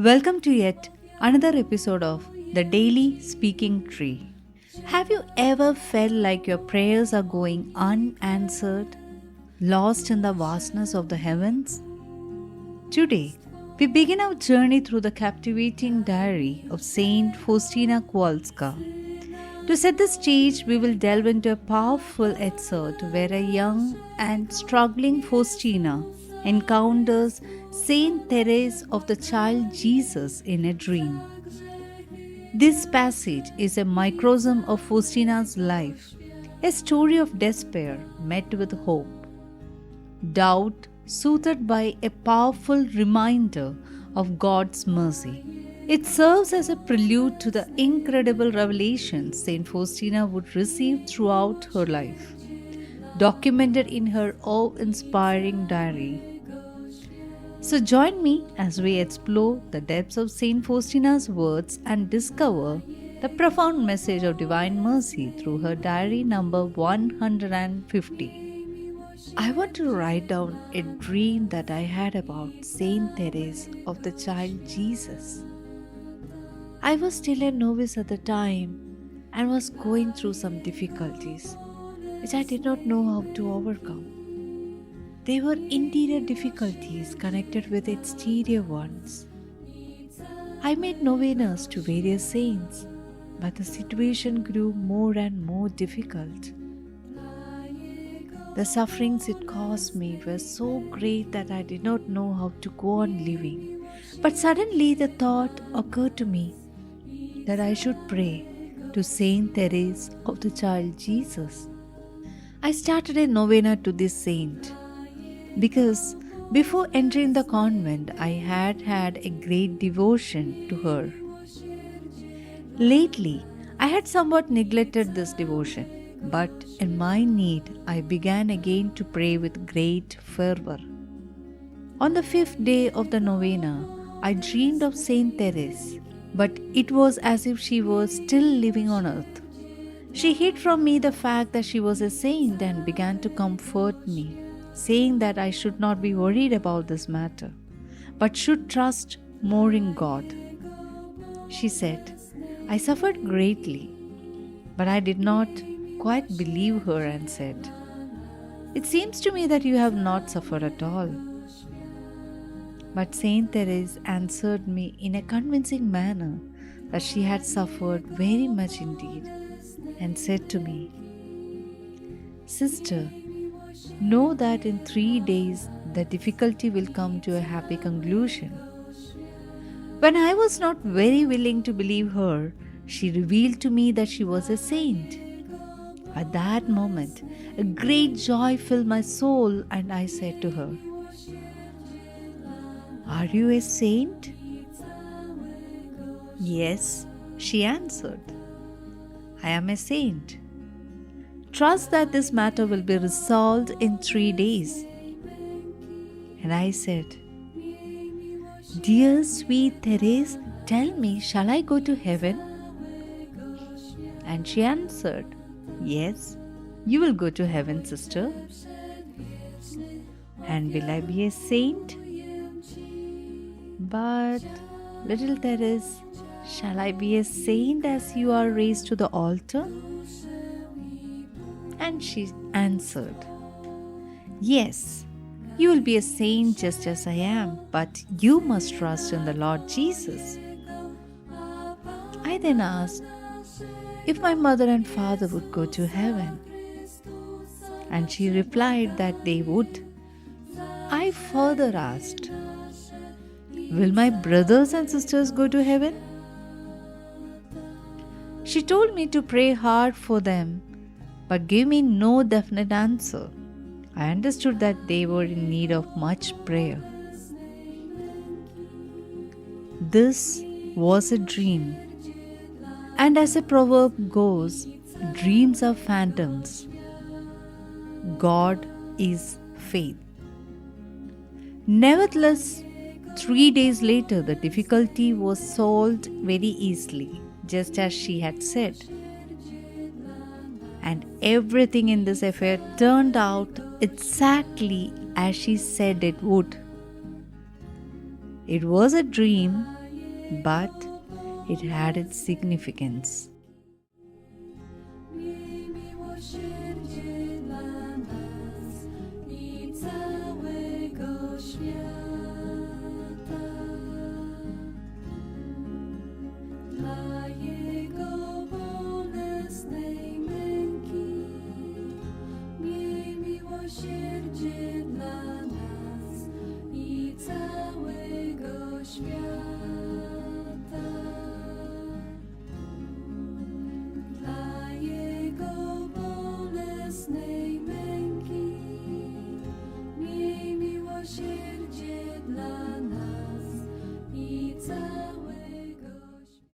Welcome to yet another episode of The Daily Speaking Tree. Have you ever felt like your prayers are going unanswered, lost in the vastness of the heavens? Today, we begin our journey through the captivating diary of Saint Faustina Kowalska. To set the stage, we will delve into a powerful excerpt where a young and struggling Faustina encounters Saint Therese of the Child Jesus in a dream. This passage is a microcosm of Faustina's life, a story of despair met with hope, doubt soothed by a powerful reminder of God's mercy. It serves as a prelude to the incredible revelations Saint Faustina would receive throughout her life, documented in her awe-inspiring diary. So join me as we explore the depths of Saint Faustina's words and discover the profound message of divine mercy through her diary number 150. I want to write down a dream that I had about Saint Therese of the Child Jesus. I was still a novice at the time and was going through some difficulties which I did not know how to overcome. They were interior difficulties connected with exterior ones. I made novenas to various saints, but the situation grew more and more difficult. The sufferings it caused me were so great that I did not know how to go on living. But suddenly the thought occurred to me that I should pray to Saint Therese of the Child Jesus. I started a novena to this saint because before entering the convent I had had a great devotion to her. Lately, I had somewhat neglected this devotion, but in my need I began again to pray with great fervor. On the 5th day of the novena, I dreamed of Saint Therese, but it was as if she was still living on earth. She hid from me the fact that she was a saint and began to comfort me, saying that I should not be worried about this matter, but should trust more in God. She said, I suffered greatly, but I did not quite believe her and said, it seems to me that you have not suffered at all. But Saint Therese answered me in a convincing manner that she had suffered very much indeed, and said to me, Sister, know that in 3 days the difficulty will come to a happy conclusion. When I was not very willing to believe her, she revealed to me that she was a saint. At that moment, a great joy filled my soul, and I said to her, Are you a saint? Yes, she answered. I am a saint. Trust that this matter will be resolved in 3 days. And I said, Dear sweet Therese, tell me, shall I go to heaven? And she answered, Yes, you will go to heaven, sister. And will I be a saint? But, little Therese, shall I be a saint as you are raised to the altar? And she answered, Yes, you will be a saint just as I am, but you must trust in the Lord Jesus. I then asked if my mother and father would go to heaven, and she replied that they would. I further asked, Will my brothers and sisters go to heaven? She told me to pray hard for them, but gave me no definite answer. I understood that they were in need of much prayer. This was a dream, and as a proverb goes, dreams are phantoms. God is faith. Nevertheless, 3 days later, the difficulty was solved very easily, just as she had said. And everything in this affair turned out exactly as she said it would. It was a dream, but it had its significance.